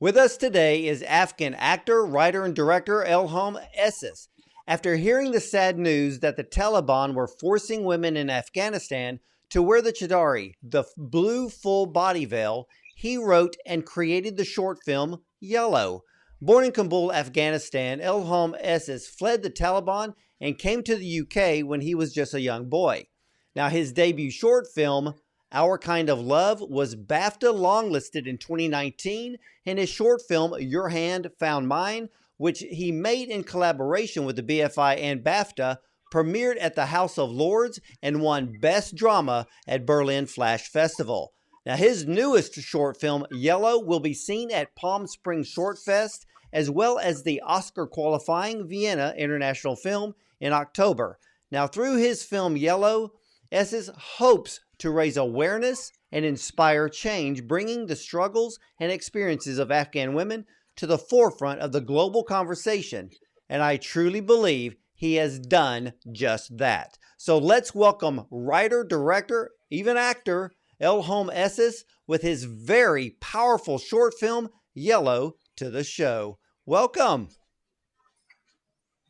With us today is Afghan actor, writer, and director Elham Essas. After hearing the sad news that the Taliban were forcing women in Afghanistan to wear the Chadari, the blue full body veil, he wrote and created the short film Yellow. Born in Kabul, Afghanistan, Elham Essas fled the Taliban and came to the UK when he was just a young boy. Now, his debut short film, Our Kind of Love, was BAFTA longlisted in 2019, and his short film, Your Hand Found Mine, which he made in collaboration with the BFI and BAFTA, premiered at the House of Lords and won Best Drama at Berlin Flash Festival. Now, his newest short film, Yellow, will be seen at Palm Springs ShortFest, as well as the Oscar-qualifying Vienna International Film in October. Now, through his film Yellow, Essas hopes to raise awareness and inspire change, bringing the struggles and experiences of Afghan women to the forefront of the global conversation. And I truly believe he has done just that. So let's welcome writer, director, even actor, Elham Essas with his very powerful short film, Yellow, to the show. Welcome.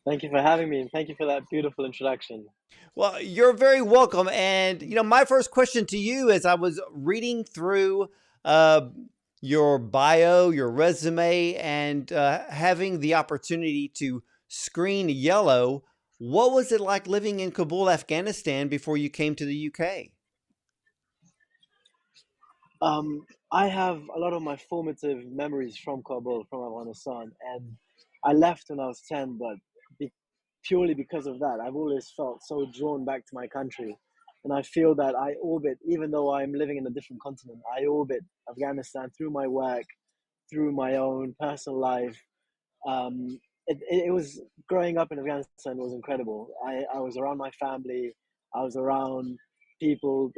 Thank you for having me, and thank you for that beautiful introduction. Well, you're very welcome. And, my first question to you as I was reading through uh, your bio, your resume, and having the opportunity to screen Yellow, what was it like living in Kabul, Afghanistan before you came to the UK? I have a lot of my formative memories from Kabul, from Afghanistan, and I left when I was 10, but be, purely because of that, I've always felt so drawn back to my country. And I feel that I orbit, even though I'm living in a different continent, I orbit Afghanistan through my work, through my own personal life. Um, it was growing up in Afghanistan was incredible. I was around my family, I was around people.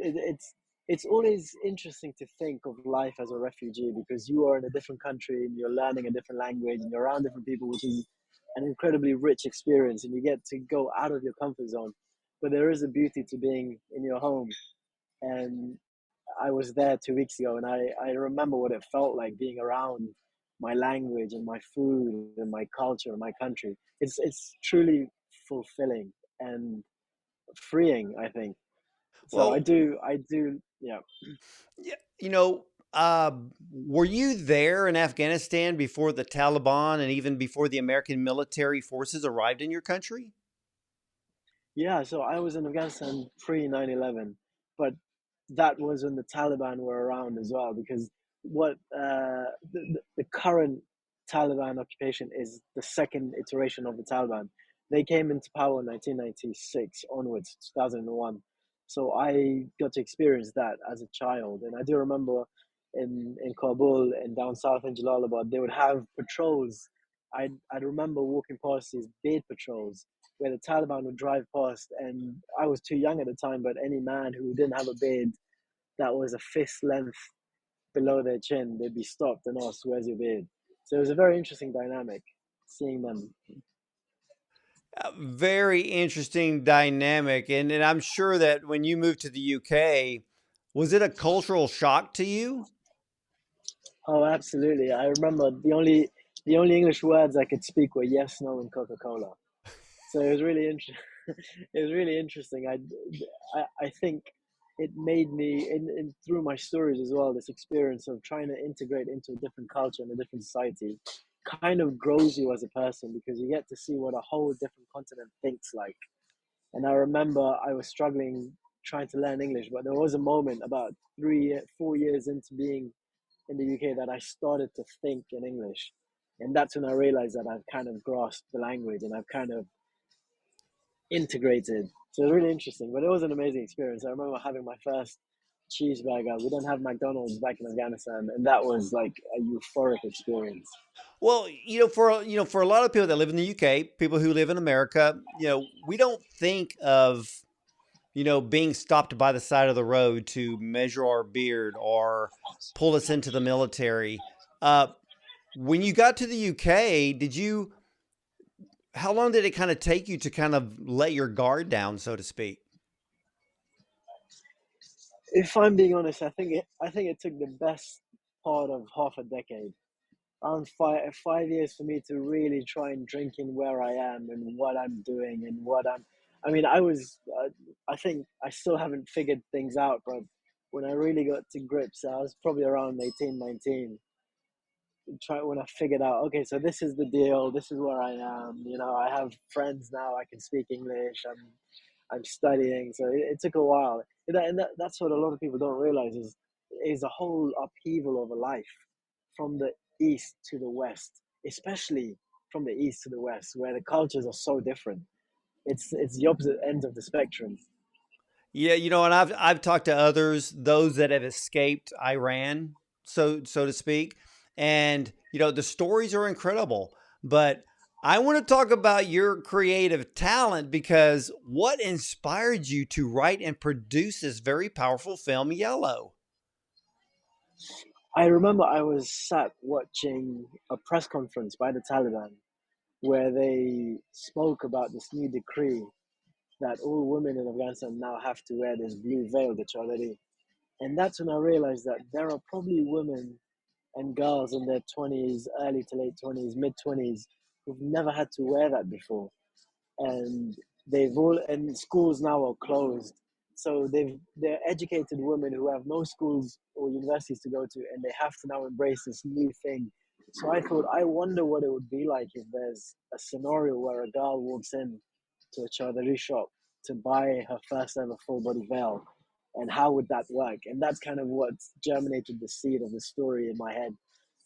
It's always interesting to think of life as a refugee because you are in a different country and you're learning a different language and you're around different people, which is an incredibly rich experience, and you get to go out of your comfort zone. But there is a beauty to being in your home, and I was there 2 weeks ago, and I remember what it felt like being around my language and my food and my culture and my country. It's truly fulfilling and freeing, I think. So Well, I do, yeah. yeah, were you there in Afghanistan before the Taliban and even before the American military forces arrived in your country? Yeah, so I was in Afghanistan pre 9/11, but that was when the Taliban were around as well, because what the current Taliban occupation is the second iteration of the Taliban. They came into power in 1996 onwards, 2001. So I got to experience that as a child, and I do remember in Kabul and down south in Jalalabad, they would have patrols. I'd remember walking past these beard patrols where the Taliban would drive past, and I was too young at the time, but any man who didn't have a beard that was a fist length below their chin, they'd be stopped and asked, "Where's your beard?" So it was a very interesting dynamic seeing them. A very interesting dynamic. And I'm sure that when you moved to the UK, was it a cultural shock to you? Oh, absolutely! I remember the only English words I could speak were yes, no, and Coca Cola. So it was really interesting. It was really interesting. I think it made me in through my stories as well. This experience of trying to integrate into a different culture and a different society kind of grows you as a person because you get to see what a whole different continent thinks like. And I remember I was struggling trying to learn English, but there was a moment about 4 years into being in the UK that I started to think in English. And that's when I realized that I've kind of grasped the language and I've kind of integrated. So it was really interesting, but it was an amazing experience. I remember having my first cheeseburger. We didn't have McDonald's back in Afghanistan, and that was like a euphoric experience. Well, for a lot of people that live in the UK, people who live in America, we don't think of being stopped by the side of the road to measure our beard or pull us into the military. Uh, when you got to the UK, how long did it kind of take you to kind of let your guard down, so to speak? If I'm being honest, I think it took the best part of half a decade around 5 years for me to really try and drink in where I am and what I'm doing and what I'm. I mean, I think I still haven't figured things out, but when I really got to grips, I was probably around 18, 19. Try when I figured out, okay, so this is the deal. This is where I am. You know, I have friends now. I can speak English. I'm studying, so it took a while. That's what a lot of people don't realize is a whole upheaval of a life from the east to the west, especially from the east to the west, where the cultures are so different. It's the opposite ends of the spectrum. Yeah, and I've talked to others, those that have escaped Iran, so to speak, and the stories are incredible. But I want to talk about your creative talent because what inspired you to write and produce this very powerful film, Yellow? I remember I was sat watching a press conference by the Taliban where they spoke about this new decree that all women in Afghanistan now have to wear this blue veil, the Chadari. And that's when I realized that there are probably women and girls in their 20s, early to late 20s, mid 20s, who've never had to wear that before. And and schools now are closed. So they're educated women who have no schools or universities to go to, and they have to now embrace this new thing. So I thought, I wonder what it would be like if there's a scenario where a girl walks in to a Chowdhury shop to buy her first ever full body veil, and how would that work? And that's kind of what germinated the seed of the story in my head.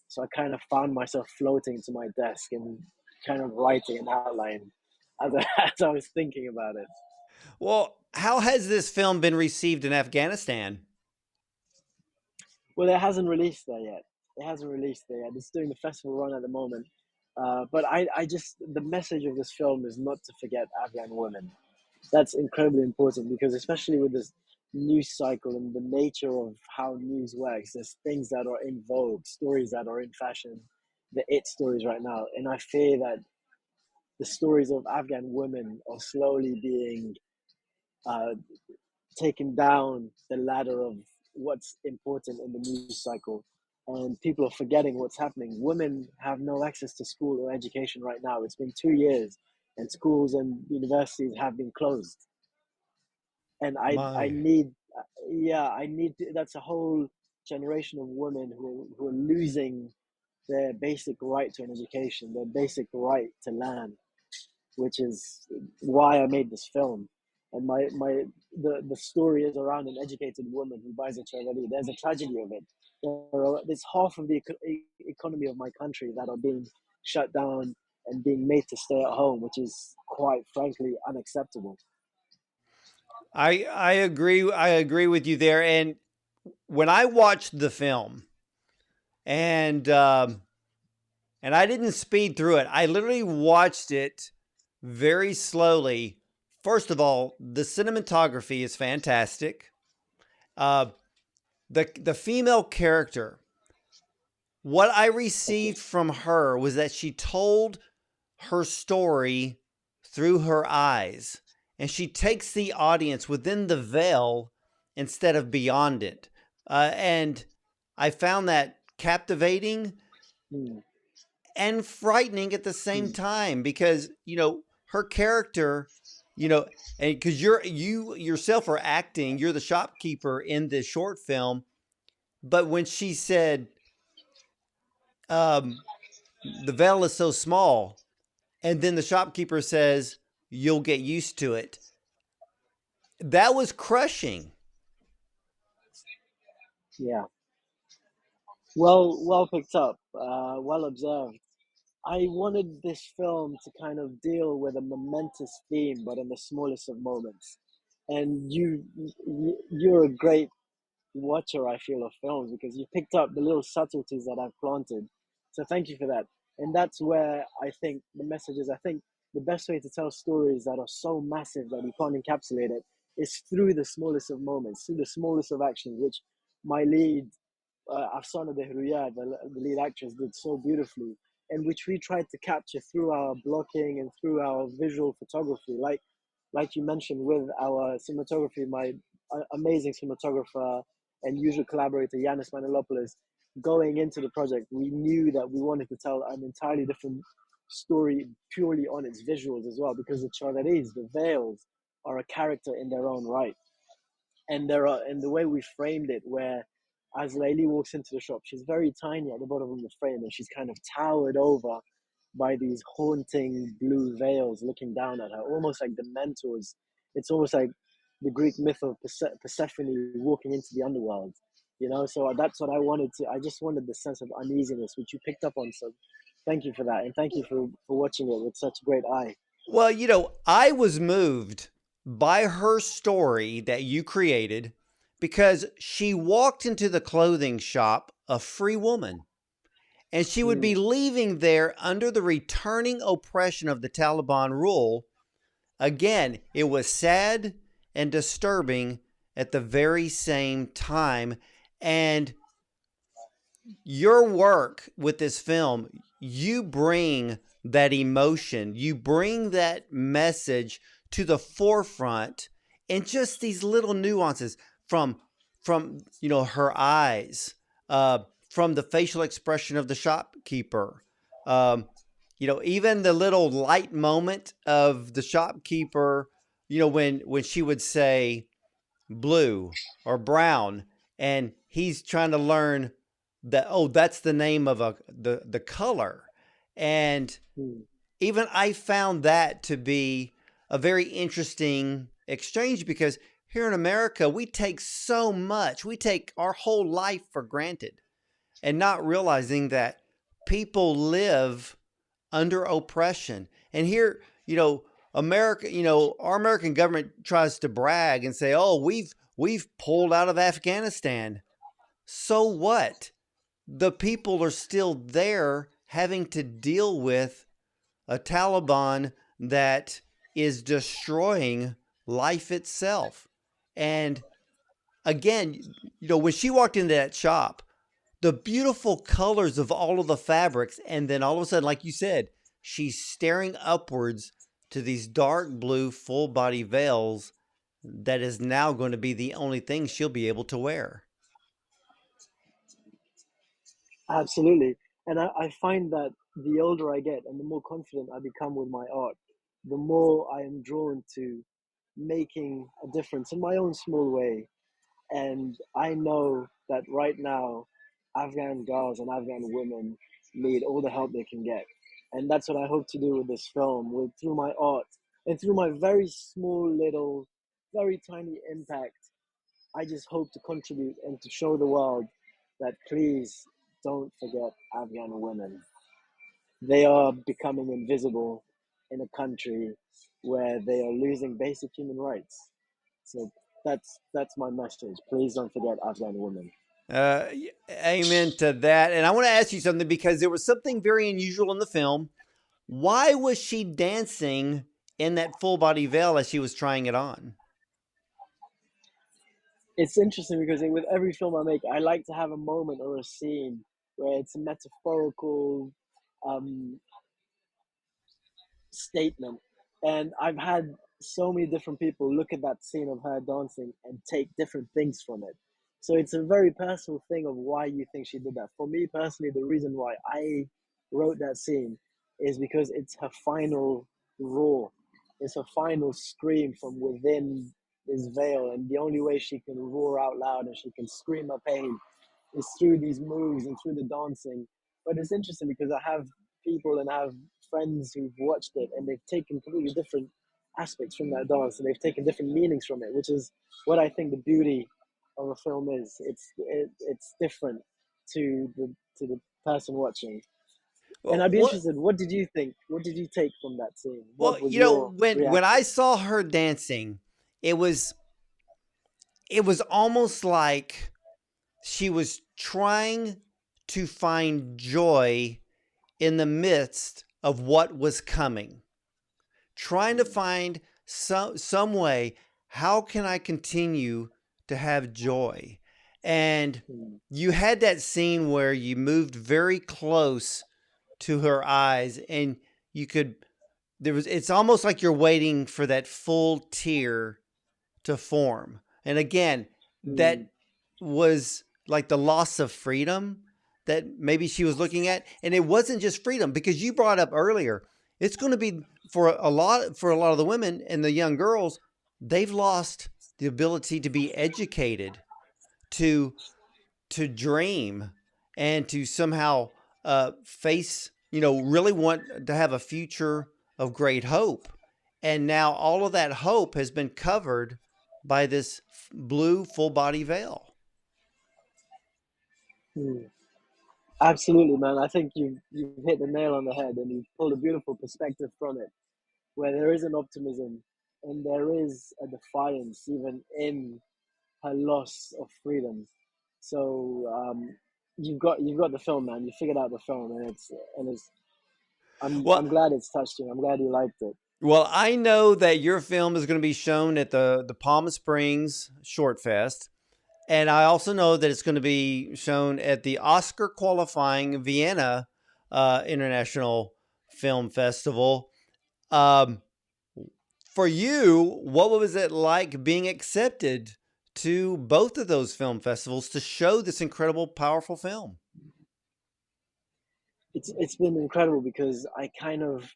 So I kind of found myself floating to my desk and kind of writing an outline as I was thinking about it. Well, how has this film been received in Afghanistan? Well, it hasn't released there yet. It hasn't released there yet. It's doing the festival run at the moment. But I just, the message of this film is not to forget Afghan women. That's incredibly important because, especially with this news cycle and the nature of how news works, there's things that are in vogue, stories that are in fashion, the it stories right now. And I fear that the stories of Afghan women are slowly being uh, taken down the ladder of what's important in the news cycle. And people are forgetting what's happening. Women have no access to school or education right now. It's been 2 years, and schools and universities have been closed. And I My. need, yeah, I need. That's a whole generation of women who are losing their basic right to an education, their basic right to land, which is why I made this film. And the story is around an educated woman who buys a Chevrolet. There's a tragedy of it. There's half of the economy of my country that are being shut down and being made to stay at home, which is quite frankly unacceptable. I agree. I agree with you there. And when I watched the film, and and I didn't speed through it, I literally watched it very slowly. First of all, the cinematography is fantastic. Uh, the female character, what I Thank you. received from her was that she told her story through her eyes, and she takes the audience within the veil instead of beyond it. And I found that captivating Mm, and frightening at the same mm, time because her character, and because you yourself are acting, you're the shopkeeper in this short film. But when she said, um, "The veil is so small," and then the shopkeeper says, "You'll get used to it," that was crushing. yeah. Well picked up. Well observed. I wanted this film to kind of deal with a momentous theme, but in the smallest of moments. And you're a great watcher, I feel, of films because you picked up the little subtleties that I've planted. So thank you for that. And that's where I think the message is. I think the best way to tell stories that are so massive that you can't encapsulate it is through the smallest of moments, through the smallest of actions, which my lead, Afsana Dehruya, the lead actress, did so beautifully, and which we tried to capture through our blocking and through our visual photography. Like you mentioned with our cinematography, my amazing cinematographer and usual collaborator, Yanis Manilopoulos, going into the project, we knew that we wanted to tell an entirely different story purely on its visuals as well, because the Chadaris, the veils, are a character in their own right. And there are, and the way we framed it, where as Layli walks into the shop, she's very tiny at the bottom of the frame, and she's kind of towered over by these haunting blue veils looking down at her, almost like the mentors. It's almost like the Greek myth of Persephone walking into the underworld, you know. So that's what I wanted to. I just wanted the sense of uneasiness, which you picked up on. So thank you for that, and thank you for watching it with such a great eye. Well, I was moved by her story that you created because she walked into the clothing shop a free woman, and she would be Mm, leaving there under the returning oppression of the Taliban rule. Again, it was sad and disturbing at the very same time. And your work with this film, you bring that emotion, you bring that message to the forefront in just these little nuances from her eyes, uh, from the facial expression of the shopkeeper, um, even the little light moment of the shopkeeper, when she would say blue or brown, and he's trying to learn that, oh, that's the name of the color. And mm. even I found that to be a very interesting exchange, because here in America we take so much, we take our whole life for granted, and not realizing that people live under oppression. And here, America, our American government tries to brag and say, "Oh, we've pulled out of Afghanistan." So what? The people are still there having to deal with a Taliban that is destroying life itself. And again, when she walked into that shop, the beautiful colors of all of the fabrics, and then all of a sudden, like you said, she's staring upwards to these dark blue full body veils that is now going to be the only thing she'll be able to wear. Absolutely. And I find that the older I get and the more confident I become with my art, the more I am drawn to making a difference in my own small way. And I know that right now, Afghan girls and Afghan women need all the help they can get. And that's what I hope to do with this film, with through my art and through my very small little, very tiny impact. I just hope to contribute and to show the world that please don't forget Afghan women. They are becoming invisible in a country where they are losing basic human rights. So that's my message. Please don't forget Afghan women. Uh, Amen to that. And I want to ask you something, because there was something very unusual in the film. Why was she dancing in that full body veil as she was trying it on? It's interesting because with every film I make, I like to have a moment or a scene where it's a metaphorical um, statement. And I've had so many different people look at that scene of her dancing and take different things from it. So it's a very personal thing of why you think she did that. For me personally, the reason why I wrote that scene is because it's her final roar. It's her final scream from within this veil. And the only way she can roar out loud and she can scream her pain is through these moves and through the dancing. But it's interesting because I have people and I have friends who've watched it and they've taken completely different aspects from that dance and they've taken different meanings from it, which is what I think the beauty of a film is. It's different to the person watching. And Well, I'd be what? interested. What did you think? What did you take from that scene? Well, What was your when reaction? I saw her dancing, it was it was almost like she was trying to find joy in the midst of what was coming, trying to Mm, find some way, how can I continue to have joy? And mm, you had that scene where you moved very close to her eyes, and you could there was it's almost like you're waiting for that full tear to form. And again, mm, that was like the loss of freedom. that maybe she was looking at. And it wasn't just freedom, because you brought up earlier, it's going to be for a lot of the women and the young girls, they've lost the ability to be educated, to dream, and to somehow face, really want to have a future of great hope. And now all of that hope has been covered by this blue full body veil. Hmm. Absolutely, man. I think you've hit the nail on the head, and you've pulled a beautiful perspective from it, where there is an optimism and there is a defiance even in her loss of freedom. So you've got the film, man. You figured out the film, and it's. I'm Well, glad it's touched you. I'm glad you liked it. well, I know that your film is going to be shown at the Palm Springs ShortFest. And I also know that it's going to be shown at the Oscar qualifying Vienna International Film Festival. Um, for you, what was it like being accepted to both of those film festivals to show this incredible, powerful film? It's been incredible because I kind of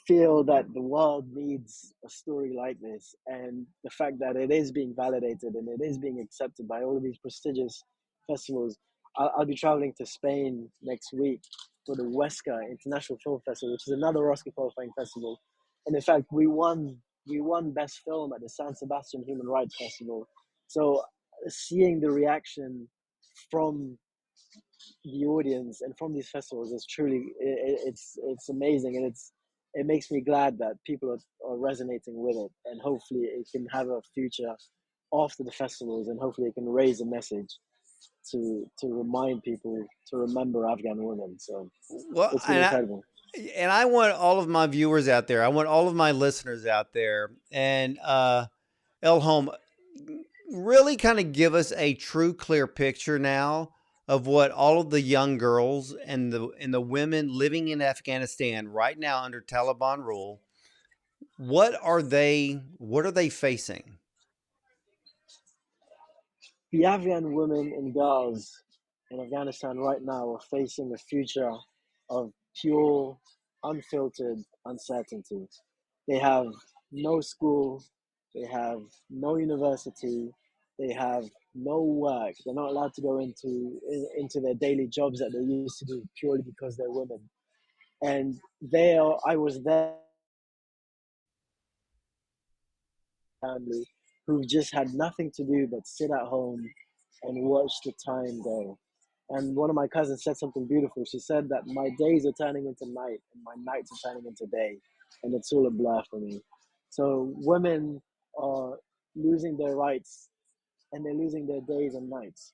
feel that the world needs a story like this, and the fact that it is being validated and it is being accepted by all of these prestigious festivals. I'll be traveling to Spain next week for the Huesca International Film Festival, which is another Oscar qualifying festival. And in fact, we won best film at the San Sebastian Human Rights Festival. So seeing the reaction from the audience and from these festivals is truly, it's amazing, and it makes me glad that people are resonating with it, and hopefully it can have a future after the festivals, and hopefully it can raise a message to remind people to remember Afghan women. So Well, it's been incredible. and I want all of my viewers out there. I want all of my listeners out there, and Elham, really kind of give us a true, clear picture now of what all of the young girls and the women living in Afghanistan right now under Taliban rule. What are they facing? The Afghan women and girls in Afghanistan right now are facing a future of pure, unfiltered uncertainty. They have no school, they have no university, they have no work. They're not allowed to go into their daily jobs that they used to do purely because they're women. And I was there, family who just had nothing to do but sit at home and watch the time go. And one of my cousins said something beautiful. She said that my days are turning into night and my nights are turning into day, and it's all a blur for me. So women are losing their rights, and they're losing their days and nights.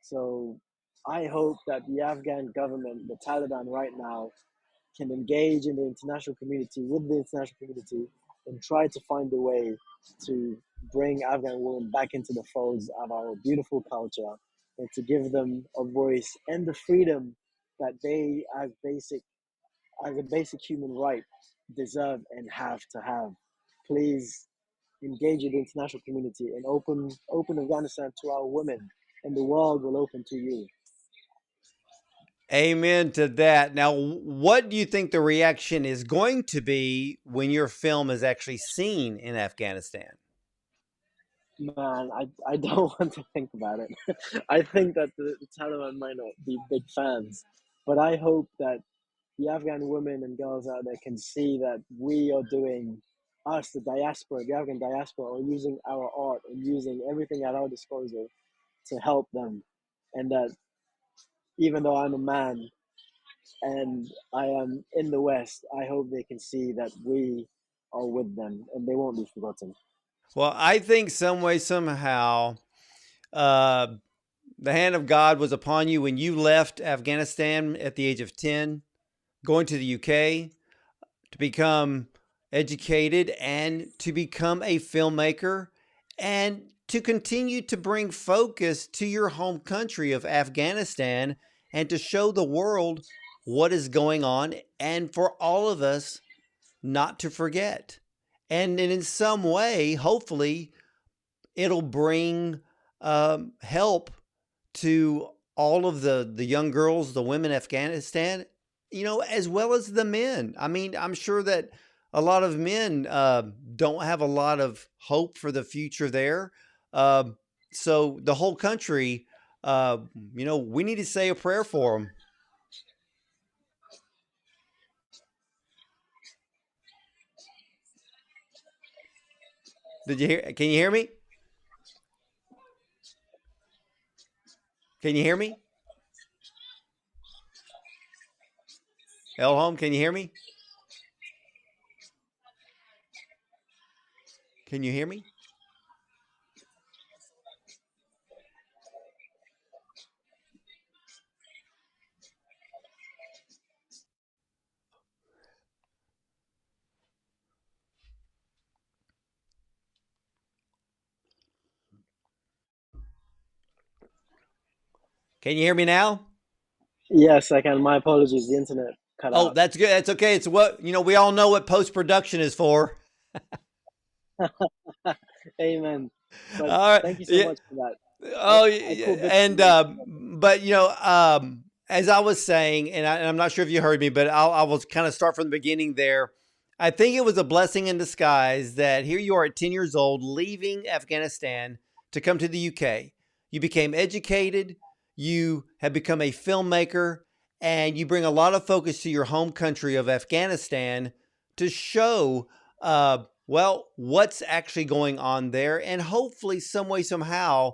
So I hope that the Afghan government, the Taliban right now, can engage in the international community, with the international community, and try to find a way to bring Afghan women back into the folds of our beautiful culture, and to give them a voice and the freedom that they, as a basic human right, deserve and have to have. Please engage with the international community and open Afghanistan to our women, and the world will open to you. Amen to that. Now, what do you think the reaction is going to be when your film is actually seen in Afghanistan? Man, I don't want to think about it. I think that the Taliban might not be big fans, but I hope that the Afghan women and girls out there can see that we are doing, us, the diaspora, the Afghan diaspora, are using our art and using everything at our disposal to help them. And that even though I'm a man and I am in the West, I hope they can see that we are with them and they won't be forgotten. Well, I think some way, somehow, uh, the hand of God was upon you when you left Afghanistan at the age of 10, going to the UK to become educated and to become a filmmaker and to continue to bring focus to your home country of Afghanistan and to show the world what is going on and for all of us not to forget. And in some way, hopefully, it'll bring help to all of the young girls, the women in Afghanistan, as well as the men. I mean, I'm sure that a lot of men don't have a lot of hope for the future there. Uh, so the whole country, uh, we need to say a prayer for them. Did you hear? Can you hear me? Can you hear me? Elham, can you hear me? Can you hear me? Can you hear me now? Yes, I can. My apologies. The internet cut Oh, out. that's good. That's okay. It's what, we all know what post production is for. Amen. But All right. thank you so Yeah. much for that. I, Oh, I caught bits of and it. but as I was saying, and I'm not sure if you heard me, but I will kind of start from the beginning there. I think it was a blessing in disguise that here you are at 10 years old, leaving Afghanistan to come to the UK. You became educated, you have become a filmmaker, and you bring a lot of focus to your home country of Afghanistan to show, what's actually going on there, and hopefully, some way, somehow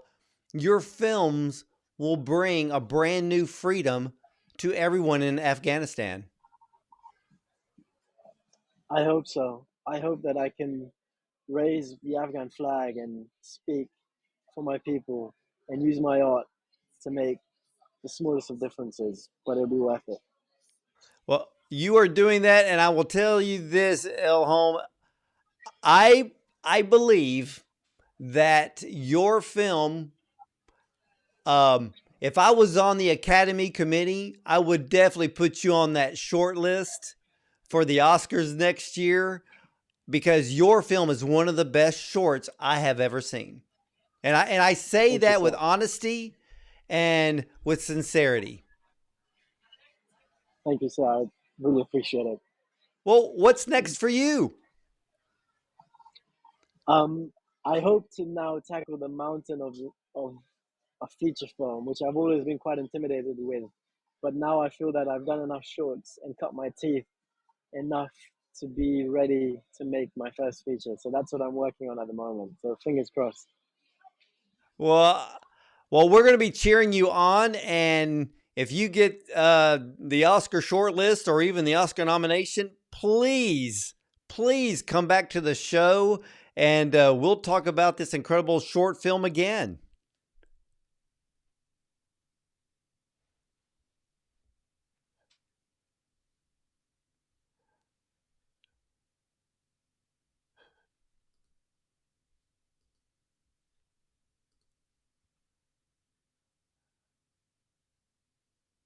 your films will bring a brand new freedom to everyone in Afghanistan. I hope so. I hope that I can raise the Afghan flag and speak for my people and use my art to make the smallest of differences, but it'll be worth it. Well, you are doing that, and I will tell you this, Elhome. I I believe that your film, if I was on the Academy committee, I would definitely put you on that short list for the Oscars next year because your film is one of the best shorts I have ever seen. And I say Thank you, that with sir. honesty and with sincerity. Thank you, sir. I really appreciate it. Well, what's next for you? Um, I hope to now tackle the mountain of a feature film, which I've always been quite intimidated with. But now I feel that I've done enough shorts and cut my teeth enough to be ready to make my first feature. So that's what I'm working on at the moment. So fingers crossed. Well, we're going to be cheering you on, and if you get the Oscar shortlist or even the Oscar nomination, please come back to the show, and we'll talk about this incredible short film again.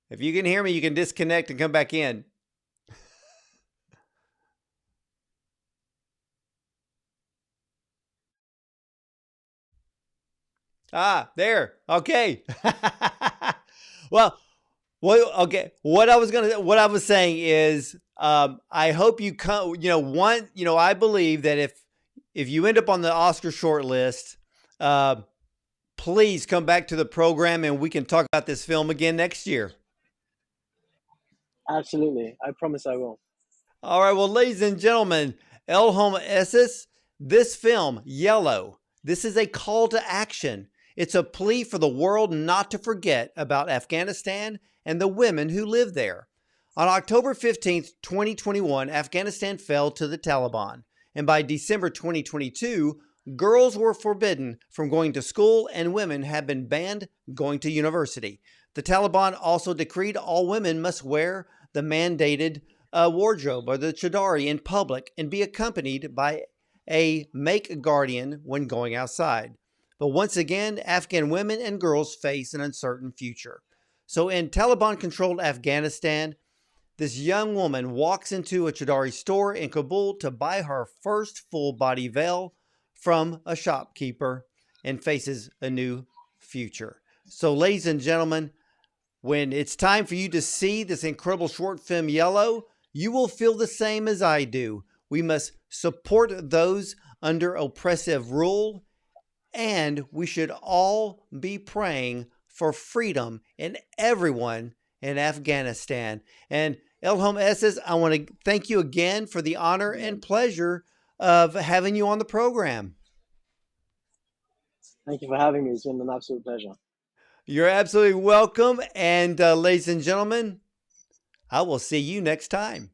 If you can hear me, you can disconnect and come back in. Ah, there. Okay. well, okay. What I was saying is, I hope you come. I believe that if you end up on the Oscar short list, uh, please come back to the program and we can talk about this film again next year. Absolutely. I promise I will. All right, well, ladies and gentlemen, Elham Essas, this film, Yellow, this is a call to action. It's a plea for the world not to forget about Afghanistan and the women who live there. On October 15th, 2021, Afghanistan fell to the Taliban, and by December 2022, girls were forbidden from going to school and women have been banned going to university. The Taliban also decreed all women must wear the mandated wardrobe or the Chadari in public and be accompanied by a make guardian when going outside. But once again, Afghan women and girls face an uncertain future. So in Taliban controlled Afghanistan, this young woman walks into a Chadari store in Kabul to buy her first full body veil from a shopkeeper and faces a new future. So, ladies and gentlemen, When it's time for you to see this incredible short film, Yellow, you will feel the same as I do. We must support those under oppressive rule, and we should all be praying for freedom in everyone in Afghanistan. And Elham Essas, I want to thank you again for the honor and pleasure of having you on the program. Thank you for having me. It's been an absolute pleasure. You're absolutely welcome. And ladies and gentlemen, I will see you next time.